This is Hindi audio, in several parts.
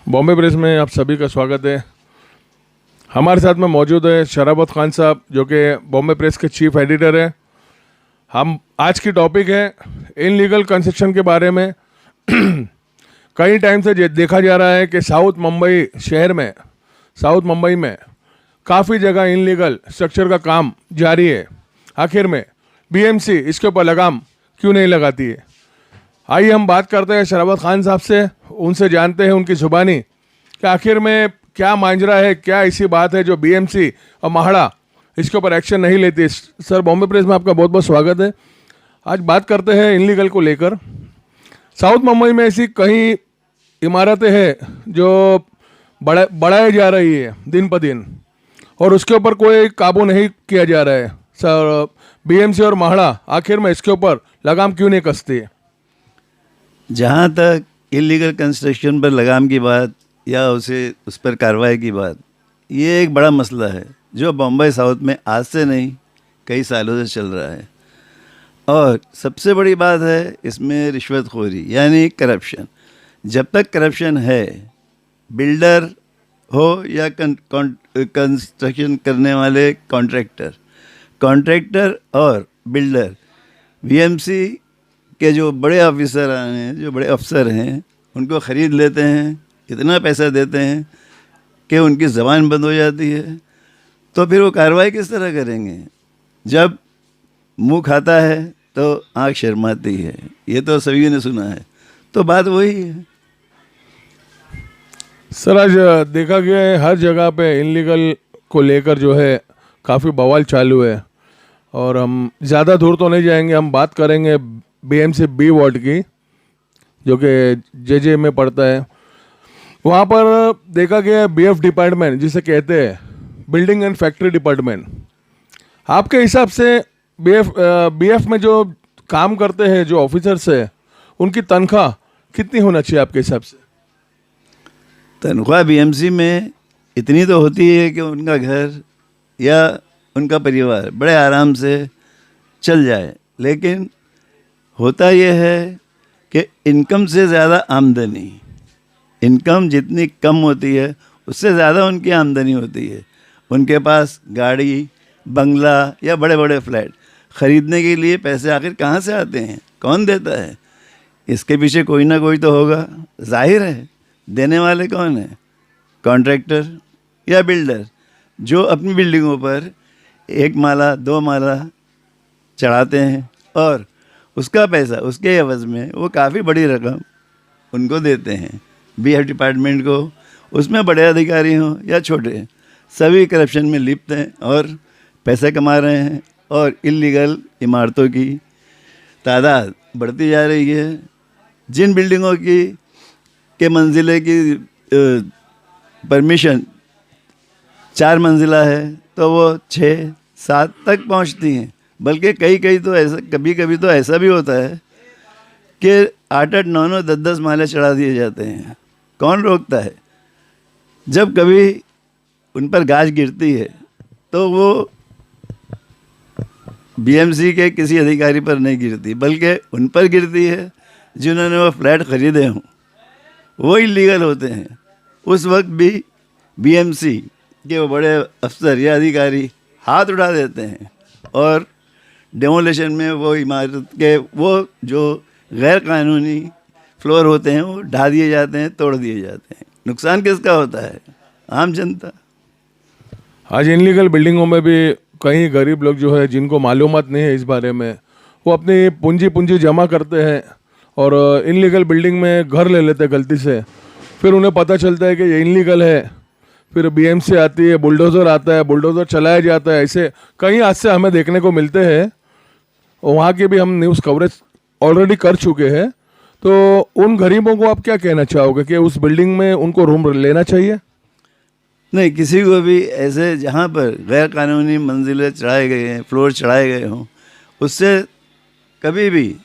बॉम्बे प्रेस में आप सभी का स्वागत है। हमारे साथ में मौजूद है शराबत खान साहब, जो कि बॉम्बे प्रेस के चीफ एडिटर हैं। हम आज की टॉपिक है इनलीगल कंस्ट्रक्शन के बारे में। कई टाइम से देखा जा रहा है कि साउथ मुंबई में काफ़ी जगह इनलीगल स्ट्रक्चर का काम जारी है। आखिर में बीएमसी इसके ऊपर लगाम क्यों नहीं लगाती है? आइए हम बात करते हैं शराबत खान साहब से, उनसे जानते हैं उनकी ज़ुबानी कि आखिर में क्या मांजरा है, क्या ऐसी बात है जो बीएमसी और महाड़ा इसके ऊपर एक्शन नहीं लेती। सर, बॉम्बे प्रेस में आपका बहुत बहुत स्वागत है। आज बात करते हैं इनलीगल को लेकर। साउथ मुंबई में ऐसी कई इमारतें हैं जो बढ़ाई जा रही है दिन प दिन, और उसके ऊपर कोई काबू नहीं किया जा रहा है। सर, बीएमसी और महाड़ा आखिर में इसके ऊपर लगाम क्यों नहीं कसती है? जहाँ तक इलीगल कंस्ट्रक्शन पर लगाम की बात या उस पर कार्रवाई की बात, ये एक बड़ा मसला है जो बॉम्बे साउथ में आज से नहीं कई सालों से चल रहा है। और सबसे बड़ी बात है इसमें रिश्वतखोरी यानी करप्शन। जब तक करप्शन है, बिल्डर हो या कंस्ट्रक्शन करने वाले कॉन्ट्रैक्टर और बिल्डर, बीएमसी के जो बड़े ऑफिसर हैं, जो बड़े अफसर हैं, उनको ख़रीद लेते हैं, इतना पैसा देते हैं कि उनकी ज़बान बंद हो जाती है। तो फिर वो कार्रवाई किस तरह करेंगे? जब मुंह खाता है तो आँख शर्माती है, ये तो सभी ने सुना है। तो बात वही है। सर, आज देखा गया है हर जगह पे इनलीगल को लेकर जो है काफ़ी बवाल चालू है। और हम ज़्यादा दूर तो नहीं जाएंगे, हम बात करेंगे बीएमसी बी वार्ड की, जो कि जेजे में पड़ता है। वहाँ पर देखा गया बीएफ डिपार्टमेंट, जिसे कहते हैं बिल्डिंग एंड फैक्ट्री डिपार्टमेंट। आपके हिसाब से बीएफ में जो काम करते हैं जो ऑफिसर्स हैं, उनकी तनख्वाह कितनी होना चाहिए आपके हिसाब से? तनख्वाह बीएमसी में इतनी तो होती है कि उनका घर या उनका परिवार बड़े आराम से चल जाए। लेकिन होता यह है कि इनकम से ज़्यादा आमदनी, इनकम जितनी कम होती है उससे ज़्यादा उनकी आमदनी होती है। उनके पास गाड़ी, बंगला या बड़े बड़े फ्लैट ख़रीदने के लिए पैसे आखिर कहाँ से आते हैं? कौन देता है? इसके पीछे कोई ना कोई तो होगा। जाहिर है, देने वाले कौन है? कॉन्ट्रैक्टर या बिल्डर, जो अपनी बिल्डिंगों पर 1 माला 2 माला चढ़ाते हैं और उसका पैसा, उसके एवज़ में वो काफ़ी बड़ी रकम उनको देते हैं। बीएफ डिपार्टमेंट को, उसमें बड़े अधिकारी हों या छोटे, सभी करप्शन में लिप्त हैं और पैसे कमा रहे हैं। और इलीगल इमारतों की तादाद बढ़ती जा रही है। जिन बिल्डिंगों के मंजिले की परमिशन 4 मंजिला है तो वो 6-7 तक पहुंचती हैं। बल्कि कई तो ऐसा, कभी तो ऐसा भी होता है कि 8-8, 9-9, 10-10 माले चढ़ा दिए जाते हैं। कौन रोकता है? जब कभी उन पर गाज गिरती है तो वो बीएमसी के किसी अधिकारी पर नहीं गिरती, बल्कि उन पर गिरती है जिन्होंने वो फ्लैट ख़रीदे हों। वो इलीगल होते हैं। उस वक्त भी बीएमसी के वो बड़े अफसर या अधिकारी हाथ उठा देते हैं और डेमोलेशन में वो इमारत के वो जो गैर कानूनी फ्लोर होते हैं वो ढा दिए जाते हैं, तोड़ दिए जाते हैं। नुकसान किसका होता है? आम जनता। आज इनलीगल बिल्डिंगों में भी कई गरीब लोग जो है, जिनको मालूमात नहीं है इस बारे में, वो अपनी पूंजी जमा करते हैं और इनलीगल बिल्डिंग में घर ले लेते हैं गलती से। फिर उन्हें पता चलता है कि ये इनलीगल है, फिर बीएमसी आती है, बुलडोज़र आता है, बुलडोज़र चलाया जाता है। ऐसे कई हादसे हमें देखने को मिलते हैं। वहाँ की भी हम न्यूज़ कवरेज ऑलरेडी कर चुके हैं। तो उन गरीबों को आप क्या कहना चाहोगे कि उस बिल्डिंग में उनको रूम लेना चाहिए? नहीं, किसी को भी ऐसे जहाँ पर गैर कानूनी मंजिलें चढ़ाए गए हैं, फ्लोर चढ़ाए गए हों, उससे कभी भी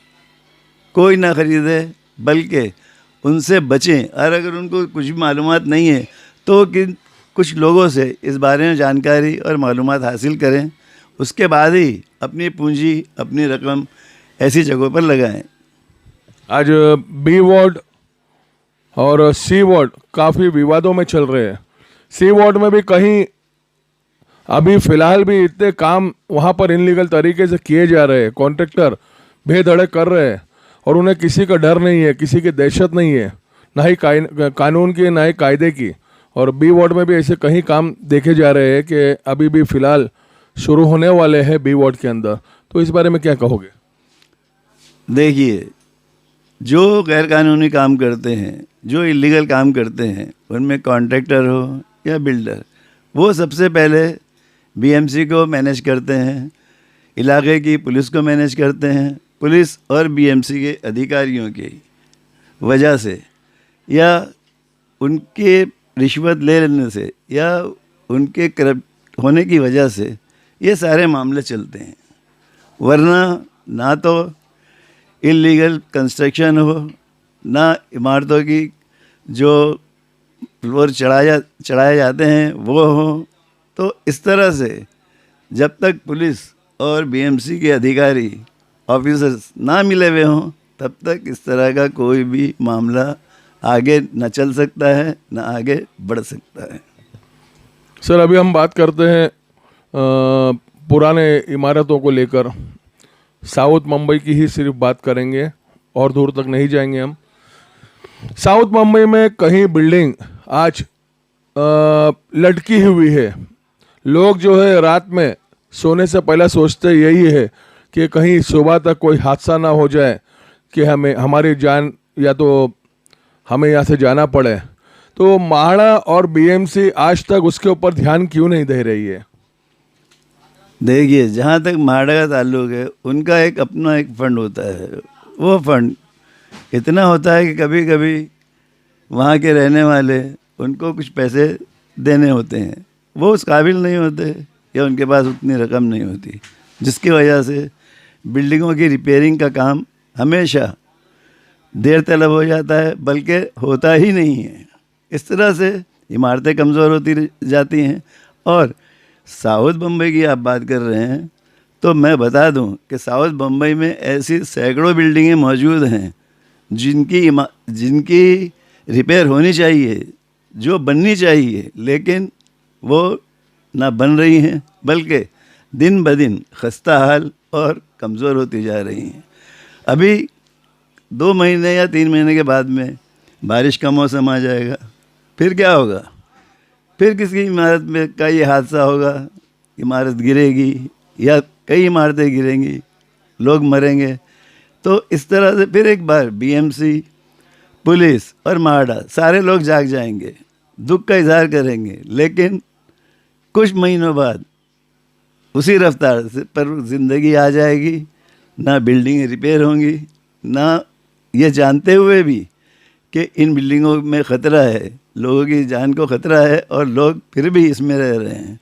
कोई ना ख़रीदे, बल्कि उनसे बचें। और अगर उनको कुछ भी मालूमात नहीं है तो कुछ लोगों से इस बारे में जानकारी और मालूमात हासिल करें। उसके बाद ही अपनी पूंजी, अपनी रकम ऐसी जगहों पर लगाएं। आज बी वार्ड और सी वार्ड काफ़ी विवादों में चल रहे हैं। सी वार्ड में भी कहीं अभी फिलहाल भी इतने काम वहाँ पर इनलीगल तरीके से किए जा रहे हैं, कॉन्ट्रैक्टर बेधड़क कर रहे हैं और उन्हें किसी का डर नहीं है, किसी की दहशत नहीं है, ना ही कानून की ना ही कायदे की। और बी वार्ड में भी ऐसे कहीं काम देखे जा रहे हैं कि अभी भी फिलहाल शुरू होने वाले हैं बी वार्ड के अंदर। तो इस बारे में क्या कहोगे? देखिए, जो गैर कानूनी काम करते हैं, जो इलीगल काम करते हैं, उनमें कॉन्ट्रैक्टर हो या बिल्डर, वो सबसे पहले बीएमसी को मैनेज करते हैं, इलाके की पुलिस को मैनेज करते हैं। पुलिस और बीएमसी के अधिकारियों की वजह से या उनके रिश्वत ले लेने से या उनके करप्ट होने की वजह से ये सारे मामले चलते हैं। वरना ना तो इलीगल कंस्ट्रक्शन हो, ना इमारतों की जो फ्लोर चढ़ाए जाते हैं वो हो। तो इस तरह से जब तक पुलिस और बीएमसी के अधिकारी ऑफिसर्स ना मिले हुए हों, तब तक इस तरह का कोई भी मामला आगे न चल सकता है, न आगे बढ़ सकता है। सर, अभी हम बात करते हैं पुराने इमारतों को लेकर। साउथ मुंबई की ही सिर्फ बात करेंगे और दूर तक नहीं जाएंगे हम। साउथ मुंबई में कहीं बिल्डिंग आज लटकी हुई है। लोग जो है रात में सोने से पहले सोचते यही है कि कहीं सुबह तक कोई हादसा ना हो जाए कि हमें हमारी जान या तो हमें यहाँ से जाना पड़े। तो म्हाडा और बीएमसी आज तक उसके ऊपर ध्यान क्यों नहीं दे रही है? देखिए, जहाँ तक म्हाडा का ताल्लुक है, उनका एक अपना एक फंड होता है। वो फंड इतना होता है कि कभी कभी वहाँ के रहने वाले उनको कुछ पैसे देने होते हैं, वो उस काबिल नहीं होते या उनके पास उतनी रकम नहीं होती, जिसकी वजह से बिल्डिंगों की रिपेयरिंग का काम हमेशा देर तलब हो जाता है, बल्कि होता ही नहीं है। इस तरह से इमारतें कमज़ोर होती जाती हैं। और साउथ बम्बई की आप बात कर रहे हैं, तो मैं बता दूं कि साउथ बम्बई में ऐसी सैकड़ों बिल्डिंगें मौजूद हैं जिनकी रिपेयर होनी चाहिए, जो बननी चाहिए, लेकिन वो ना बन रही हैं, बल्कि दिन ब दिन खस्ता हाल और कमज़ोर होती जा रही हैं। अभी 2 महीने या 3 महीने के बाद में बारिश का मौसम आ जाएगा, फिर क्या होगा? फिर किसी इमारत में का ये हादसा होगा, इमारत गिरेगी या कई इमारतें गिरेंगी, लोग मरेंगे। तो इस तरह से फिर एक बार बीएमसी, पुलिस और म्हाडा सारे लोग जाग जाएंगे, दुख का इजहार करेंगे, लेकिन कुछ महीनों बाद उसी रफ्तार से पर ज़िंदगी आ जाएगी। ना बिल्डिंगें रिपेयर होंगी, ना ये जानते हुए भी कि इन बिल्डिंगों में ख़तरा है, लोगों की जान को ख़तरा है, और लोग फिर भी इसमें रह रहे हैं।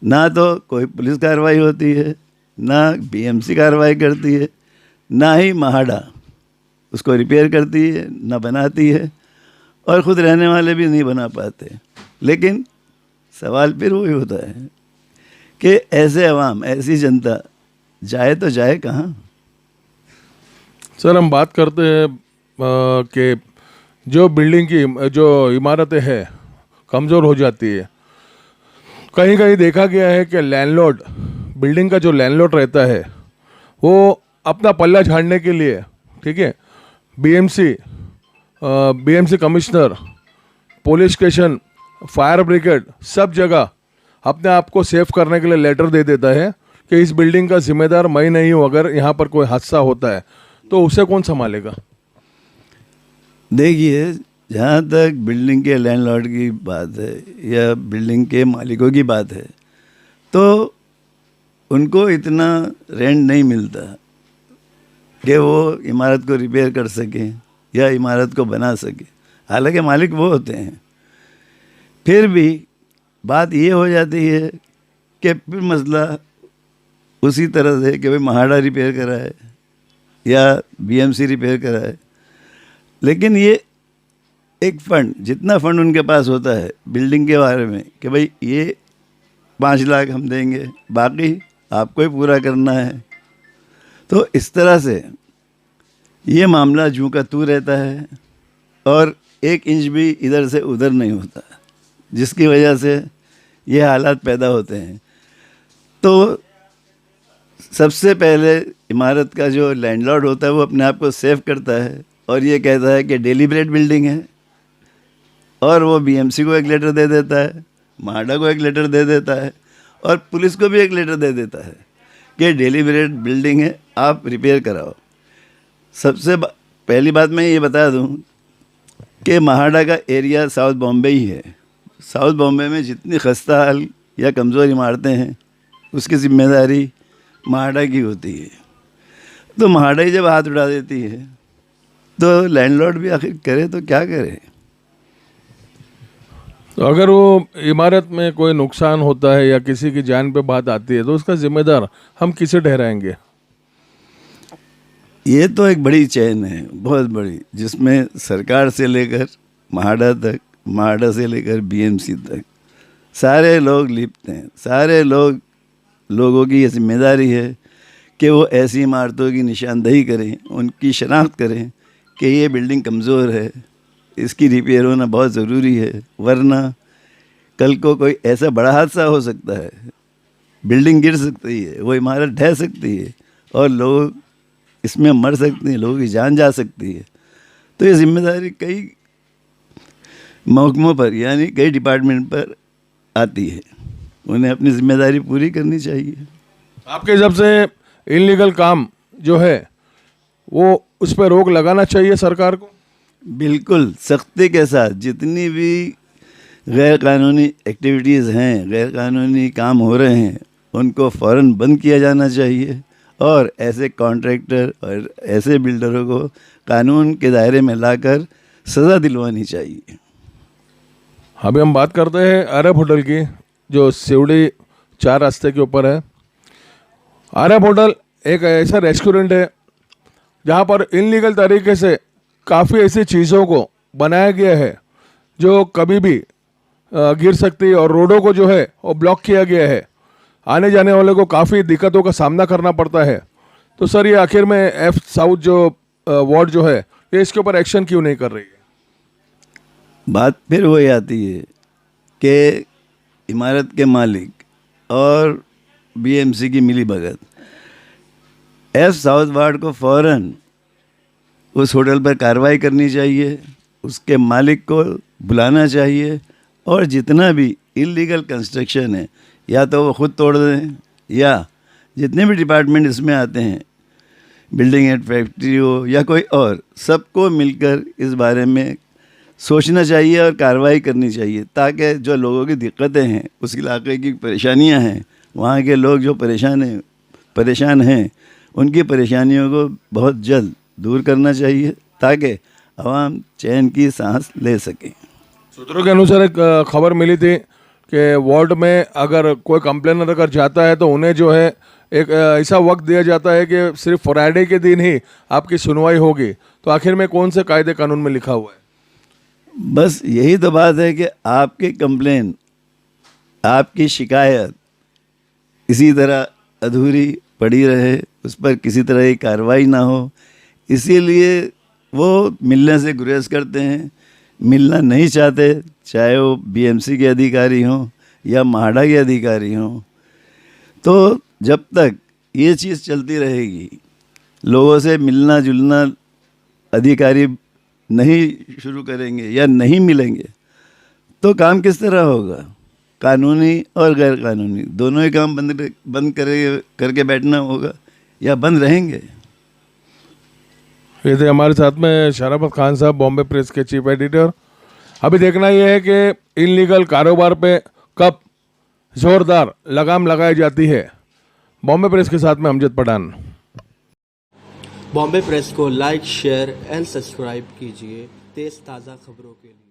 ना तो कोई पुलिस कार्रवाई होती है, ना बीएमसी कार्रवाई करती है, ना ही म्हाडा उसको रिपेयर करती है, ना बनाती है, और ख़ुद रहने वाले भी नहीं बना पाते। लेकिन सवाल फिर वही होता है कि ऐसे अवाम, ऐसी जनता जाए तो जाए कहाँ? सर, हम बात करते हैं कि जो बिल्डिंग की जो इमारतें हैं कमज़ोर हो जाती है। कहीं कहीं देखा गया है कि लैंडलॉर्ड, बिल्डिंग का जो लैंडलॉर्ड रहता है, वो अपना पल्ला झाड़ने के लिए, ठीक है, BMC commissioner, police station, fire brigade, सब जगह अपने आप को सेफ करने के लिए लेटर दे देता है कि इस बिल्डिंग का जिम्मेदार मैं नहीं हूँ, अगर यहाँ पर कोई हादसा होता है तो उसे कौन संभालेगा? देखिए, जहाँ तक बिल्डिंग के लैंडलॉर्ड की बात है या बिल्डिंग के मालिकों की बात है, तो उनको इतना रेंट नहीं मिलता कि वो इमारत को रिपेयर कर सकें या इमारत को बना सकें। हालांकि मालिक वो होते हैं। फिर भी बात ये हो जाती है कि फिर मसला उसी तरह से कि भाई म्हाडा रिपेयर कराए या बीएमसी रिपेयर कराए। लेकिन ये एक फ़ंड, जितना फ़ंड उनके पास होता है बिल्डिंग के बारे में कि भाई ये 5 लाख हम देंगे, बाकी आपको ही पूरा करना है। तो इस तरह से ये मामला जूं का तू रहता है। और 1 इंच भी इधर से उधर नहीं होता, जिसकी वजह से ये हालात पैदा होते हैं। तो सबसे पहले इमारत का जो लैंडलॉर्ड होता है वो अपने आप को सेव करता है और ये कहता है कि डेलिब्रेट बिल्डिंग है, और वो बीएमसी को एक लेटर दे देता है, माडा को एक लेटर दे देता है, और पुलिस को भी एक लेटर दे देता है कि डेलिब्रेट बिल्डिंग है, आप रिपेयर कराओ। सबसे पहली बात मैं ये बता दूं कि महाडा का एरिया साउथ बॉम्बे ही है। साउथ बॉम्बे में जितनी खस्ता हाल या कमज़ोर इमारतें हैं उसकी जिम्मेदारी महाडा की होती है। तो महाडा ही जब हाथ उठा देती है तो लैंडलॉर्ड भी आखिर करे तो क्या करे। तो अगर वो इमारत में कोई नुकसान होता है या किसी की जान पे बात आती है तो उसका जिम्मेदार हम किसे ठहराएंगे? ये तो एक बड़ी चेन है, बहुत बड़ी, जिसमें सरकार से लेकर महाडा तक, महाडा से लेकर बीएमसी तक सारे लोग लिप्त हैं। सारे लोगों की ये जिम्मेदारी है कि वो ऐसी इमारतों की निशानदेही करें, उनकी शनाख्त करें कि ये बिल्डिंग कमज़ोर है, इसकी रिपेयर होना बहुत ज़रूरी है, वरना कल को कोई ऐसा बड़ा हादसा हो सकता है, बिल्डिंग गिर सकती है, वो इमारत ढह सकती है और लोग इसमें मर सकते हैं, लोगों की जान जा सकती है। तो ये जिम्मेदारी कई महकमों पर यानी कई डिपार्टमेंट पर आती है, उन्हें अपनी जिम्मेदारी पूरी करनी चाहिए। आपके हिसाब से इलीगल काम जो है वो उस पर रोक लगाना चाहिए सरकार को? बिल्कुल सख्ती के साथ जितनी भी गैर कानूनी एक्टिविटीज़ हैं, गैर कानूनी काम हो रहे हैं, उनको फ़ौरन बंद किया जाना चाहिए और ऐसे कॉन्ट्रैक्टर और ऐसे बिल्डरों को कानून के दायरे में लाकर सज़ा दिलवानी चाहिए। अभी हम बात करते हैं अरब होटल की, जो सिवड़ी 4 रास्ते के ऊपर है। अरब होटल एक ऐसा रेस्टोरेंट है जहाँ पर इनलीगल तरीके से काफ़ी ऐसी चीज़ों को बनाया गया है जो कभी भी गिर सकती है और रोडों को जो है वो ब्लॉक किया गया है। आने जाने वाले को काफ़ी दिक्कतों का सामना करना पड़ता है। तो सर, ये आखिर में एफ साउथ जो वार्ड जो है ये इसके ऊपर एक्शन क्यों नहीं कर रही है? बात फिर वही आती है कि इमारत के मालिक और बीएमसी की मिलीभगत। एफ साउथ वार्ड को फ़ौरन उस होटल पर कार्रवाई करनी चाहिए, उसके मालिक को बुलाना चाहिए और जितना भी इलीगल कंस्ट्रक्शन है या तो वो ख़ुद तोड़ दें या जितने भी डिपार्टमेंट इसमें आते हैं, बिल्डिंग एंड फैक्ट्री हो या कोई और, सबको मिलकर इस बारे में सोचना चाहिए और कार्रवाई करनी चाहिए, ताकि जो लोगों की दिक्कतें हैं, उस इलाके की परेशानियां हैं, वहाँ के लोग जो परेशान हैं उनकी परेशानियों को बहुत जल्द दूर करना चाहिए ताकि आवाम चैन की सांस ले सके। सूत्रों के अनुसार एक खबर मिली थी कि वार्ड में अगर कोई कंप्लेनर अगर जाता है तो उन्हें जो है एक ऐसा वक्त दिया जाता है कि सिर्फ फ्राइडे के दिन ही आपकी सुनवाई होगी। तो आखिर में कौन से कायदे कानून में लिखा हुआ है? बस यही तो बात है कि आपकी कंप्लेन, आपकी शिकायत इसी तरह अधूरी पड़ी रहे, उस पर किसी तरह की कार्रवाई ना हो, इसीलिए वो मिलने से गुरेज करते हैं, मिलना नहीं चाहते, चाहे वो बीएमसी के अधिकारी हों या महाडा के अधिकारी हों। तो जब तक ये चीज़ चलती रहेगी, लोगों से मिलना जुलना अधिकारी नहीं शुरू करेंगे या नहीं मिलेंगे, तो काम किस तरह होगा? कानूनी और गैर कानूनी दोनों ही काम बंद करके बैठना होगा या बंद रहेंगे। ये थे हमारे साथ में शराफत खान साहब, बॉम्बे प्रेस के चीफ एडिटर। अभी देखना ये है कि इनलीगल कारोबार पे कब जोरदार लगाम लगाई जाती है। बॉम्बे प्रेस के साथ में अमजद पठान। बॉम्बे प्रेस को लाइक, शेयर एंड सब्सक्राइब कीजिए तेज़ ताज़ा खबरों के लिए।